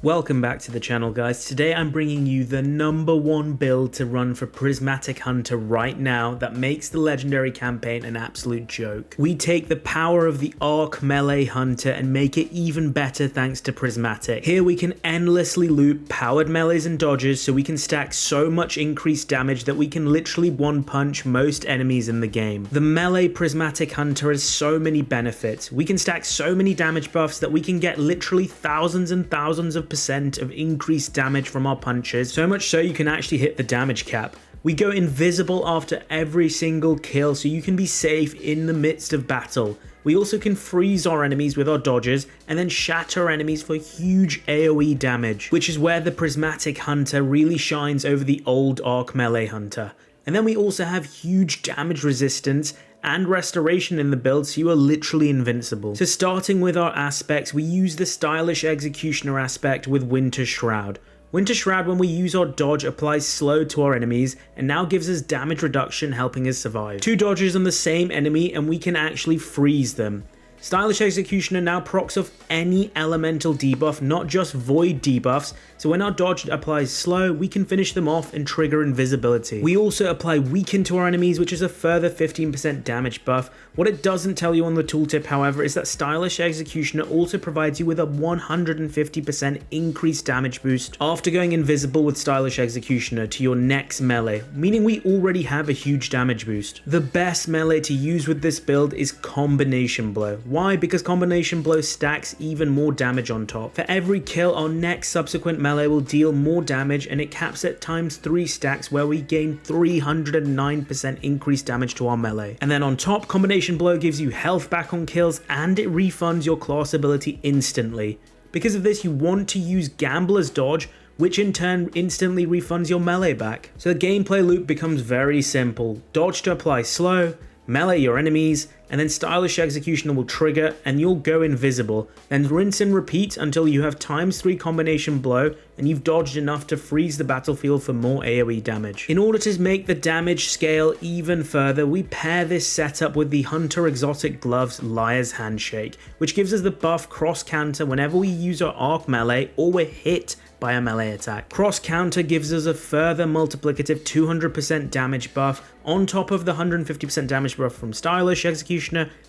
Welcome back to the channel, guys. Today I'm bringing you the #1 build to run for Prismatic Hunter right now that makes the legendary campaign an absolute joke. We take the power of the Arc Melee Hunter and make it even better thanks to Prismatic. Here we can endlessly loop powered melees and dodges so we can stack so much increased damage that we can literally one-punch most enemies in the game. The Melee Prismatic Hunter has so many benefits. We can stack so many damage buffs that we can get literally thousands and thousands of percent of increased damage from our punches, so much so you can actually hit the damage cap. We go invisible after every single kill so you can be safe in the midst of battle. We also can freeze our enemies with our dodges and then shatter enemies for huge AoE damage, which is where the Prismatic Hunter really shines over the old Arc Melee Hunter. And then we also have huge damage resistance and restoration in the build, so you are literally invincible. So starting with our aspects, we use the stylish executioner aspect with Winter Shroud. Winter Shroud, when we use our dodge, applies slow to our enemies and now gives us damage reduction, helping us survive. 2 dodges on the same enemy and we can actually freeze them. Stylish Executioner now procs off any elemental debuff, not just void debuffs, so when our dodge applies slow, we can finish them off and trigger invisibility. We also apply weaken to our enemies, which is a further 15% damage buff. What it doesn't tell you on the tooltip, however, is that Stylish Executioner also provides you with a 150% increased damage boost after going invisible with Stylish Executioner to your next melee, meaning we already have a huge damage boost. The best melee to use with this build is Combination Blow. Why? Because Combination Blow stacks even more damage on top. For every kill, our next subsequent melee will deal more damage, and it caps at ×3 stacks where we gain 309% increased damage to our melee. And then on top, Combination Blow gives you health back on kills and it refunds your class ability instantly. Because of this, you want to use Gambler's Dodge, which in turn instantly refunds your melee back. So the gameplay loop becomes very simple. Dodge to apply slow, melee your enemies, and then Stylish Executioner will trigger and you'll go invisible. Then rinse and repeat until you have ×3 Combination Blow and you've dodged enough to freeze the battlefield for more AoE damage. In order to make the damage scale even further, we pair this setup with the Hunter Exotic Gloves Liar's Handshake, which gives us the buff cross counter whenever we use our arc melee or we're hit by a melee attack. Cross counter gives us a further multiplicative 200% damage buff on top of the 150% damage buff from Stylish Executioner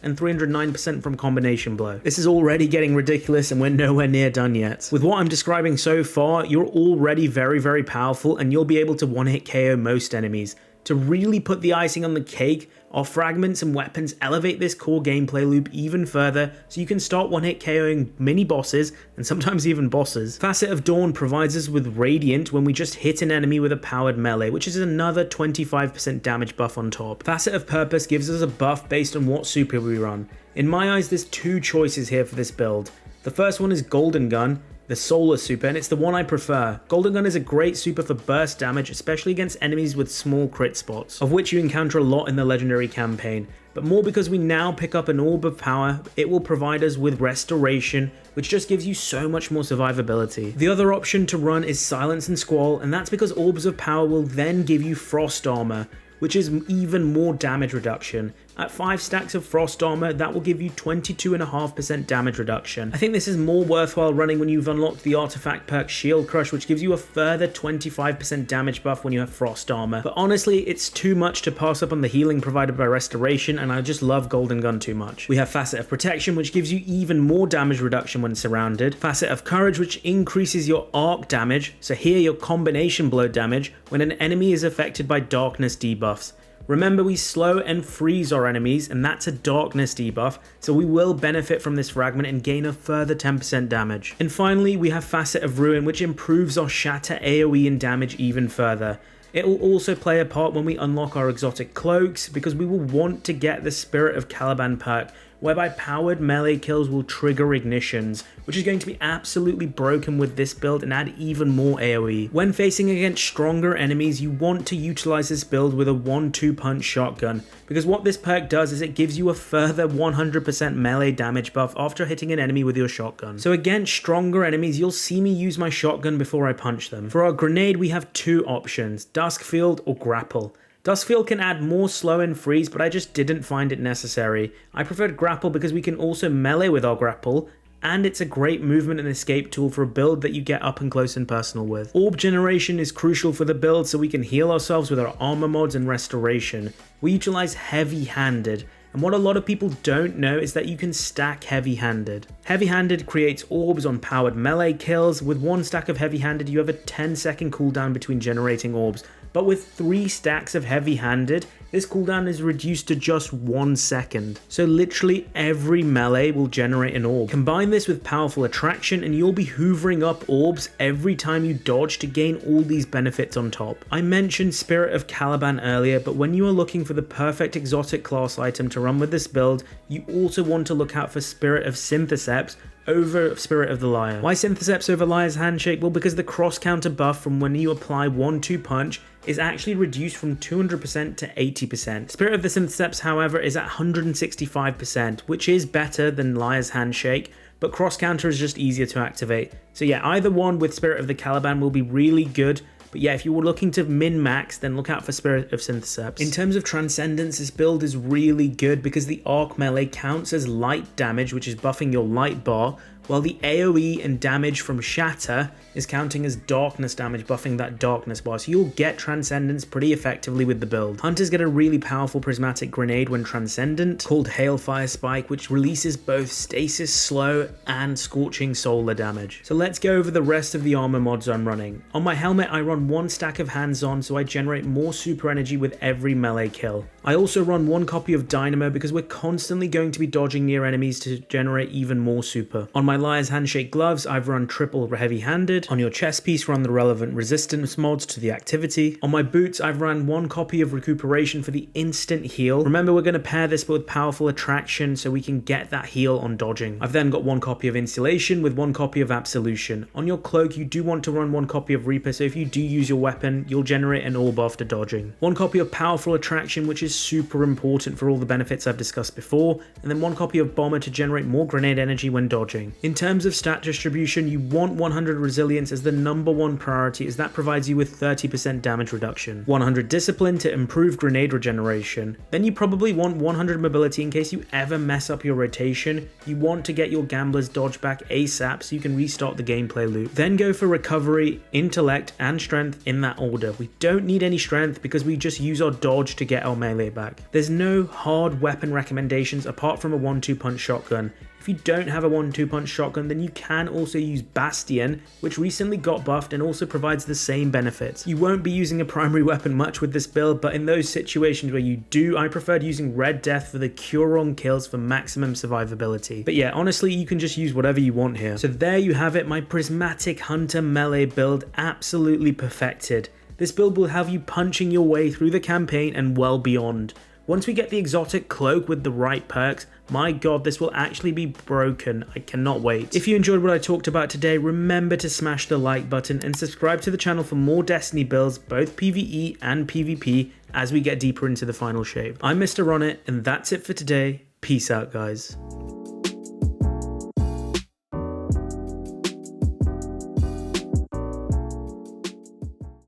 and 309% from Combination Blow. This is already getting ridiculous and we're nowhere near done yet. With what I'm describing so far, you're already very powerful and you'll be able to one-hit KO most enemies. To really put the icing on the cake, our fragments and weapons elevate this core gameplay loop even further so you can start one-hit KOing mini bosses and sometimes even bosses. Facet of Dawn provides us with Radiant when we just hit an enemy with a powered melee, which is another 25% damage buff on top. Facet of Purpose gives us a buff based on what super we run. In my eyes, there's 2 choices here for this build. The first one is Golden Gun, the Solar Super, and it's the one I prefer. Golden Gun is a great super for burst damage, especially against enemies with small crit spots, of which you encounter a lot in the legendary campaign. But more because we now pick up an Orb of Power, it will provide us with Restoration, which just gives you so much more survivability. The other option to run is Silence and Squall, and that's because Orbs of Power will then give you Frost Armor, which is even more damage reduction. At 5 stacks of Frost Armor, that will give you 22.5% damage reduction. I think this is more worthwhile running when you've unlocked the artifact perk Shield Crush, which gives you a further 25% damage buff when you have Frost Armor. But honestly, it's too much to pass up on the healing provided by Restoration, and I just love Golden Gun too much. We have Facet of Protection, which gives you even more damage reduction when surrounded. Facet of Courage, which increases your arc damage, so here your Combination Blow damage when an enemy is affected by darkness debuffs. Remember, we slow and freeze our enemies, and that's a darkness debuff, so we will benefit from this fragment and gain a further 10% damage. And finally, we have Facet of Ruin, which improves our shatter AoE and damage even further. It will also play a part when we unlock our exotic cloaks, because we will want to get the Spirit of Caliban perk, whereby powered melee kills will trigger ignitions, which is going to be absolutely broken with this build and add even more AoE. When facing against stronger enemies, you want to utilize this build with a 1-2 punch shotgun, because what this perk does is it gives you a further 100% melee damage buff after hitting an enemy with your shotgun. So against stronger enemies, you'll see me use my shotgun before I punch them. For our grenade, we have 2 options, Duskfield or Grapple. Duskfield can add more slow and freeze, but I just didn't find it necessary. I preferred Grapple because we can also melee with our Grapple and it's a great movement and escape tool for a build that you get up and close and personal with. Orb generation is crucial for the build so we can heal ourselves with our armor mods and restoration. We utilize heavy-handed, and what a lot of people don't know is that you can stack heavy-handed. Heavy-handed creates orbs on powered melee kills. With one stack of heavy-handed, you have a 10-second cooldown between generating orbs, but with 3 stacks of heavy-handed, this cooldown is reduced to just 1 second. So literally every melee will generate an orb. Combine this with powerful attraction and you'll be hoovering up orbs every time you dodge to gain all these benefits on top. I mentioned Spirit of Caliban earlier, but when you are looking for the perfect exotic class item to run with this build, you also want to look out for Spirit of Syntheseps over Spirit of the Liar. Why Syntheseps over Liar's Handshake? Well, because the cross counter buff from when you apply 1-2 punch is actually reduced from 200% to 80%. Spirit of the Syntheseps, however, is at 165%, which is better than Liar's Handshake, but cross counter is just easier to activate. So yeah, either one with Spirit of the Caliban will be really good. But yeah, if you were looking to min-max, then look out for Spirit of Syntheseps. In terms of Transcendence, this build is really good because the arc melee counts as light damage, which is buffing your light bar, while the AoE and damage from Shatter is counting as darkness damage, buffing that darkness bar, so you'll get Transcendence pretty effectively with the build. Hunters get a really powerful prismatic grenade when Transcendent, called Hailfire Spike, which releases both Stasis Slow and Scorching Solar damage. So let's go over the rest of the armor mods I'm running. On my helmet, I run 1 stack of hands-on, so I generate more super energy with every melee kill. I also run 1 copy of Dynamo because we're constantly going to be dodging near enemies to generate even more super. On my Liar's Handshake gloves, I've run triple heavy-handed. On your chest piece, run the relevant resistance mods to the activity. On my boots, I've run 1 copy of recuperation for the instant heal. Remember, we're going to pair this with powerful attraction so we can get that heal on dodging. I've then got 1 copy of insulation with 1 copy of absolution. On your cloak, you do want to run 1 copy of Reaper, so if you do use your weapon, you'll generate an orb after dodging. 1 copy of powerful attraction, which is super important for all the benefits I've discussed before, and then 1 copy of bomber to generate more grenade energy when dodging. In terms of stat distribution, you want 100 resilience as the #1 priority, as that provides you with 30% damage reduction. 100 discipline to improve grenade regeneration. Then you probably want 100 mobility in case you ever mess up your rotation. You want to get your gambler's dodge back ASAP so you can restart the gameplay loop. Then go for recovery, intellect, and strength in that order. We don't need any strength because we just use our dodge to get our melee back. There's no hard weapon recommendations apart from a 1-2 punch shotgun. If you don't have a 1-2 punch shotgun, then you can also use Bastion, which recently got buffed and also provides the same benefits. You won't be using a primary weapon much with this build, but in those situations where you do, I preferred using Red Death for the cure-on kills for maximum survivability. But yeah, honestly, you can just use whatever you want here. So there you have it, my Prismatic Hunter melee build, absolutely perfected. This build will have you punching your way through the campaign and well beyond. Once we get the exotic cloak with the right perks, my god, this will actually be broken. I cannot wait. If you enjoyed what I talked about today, remember to smash the like button and subscribe to the channel for more Destiny builds, both PvE and PvP, as we get deeper into the final shape. I'm Mr. Ronit, and that's it for today. Peace out, guys.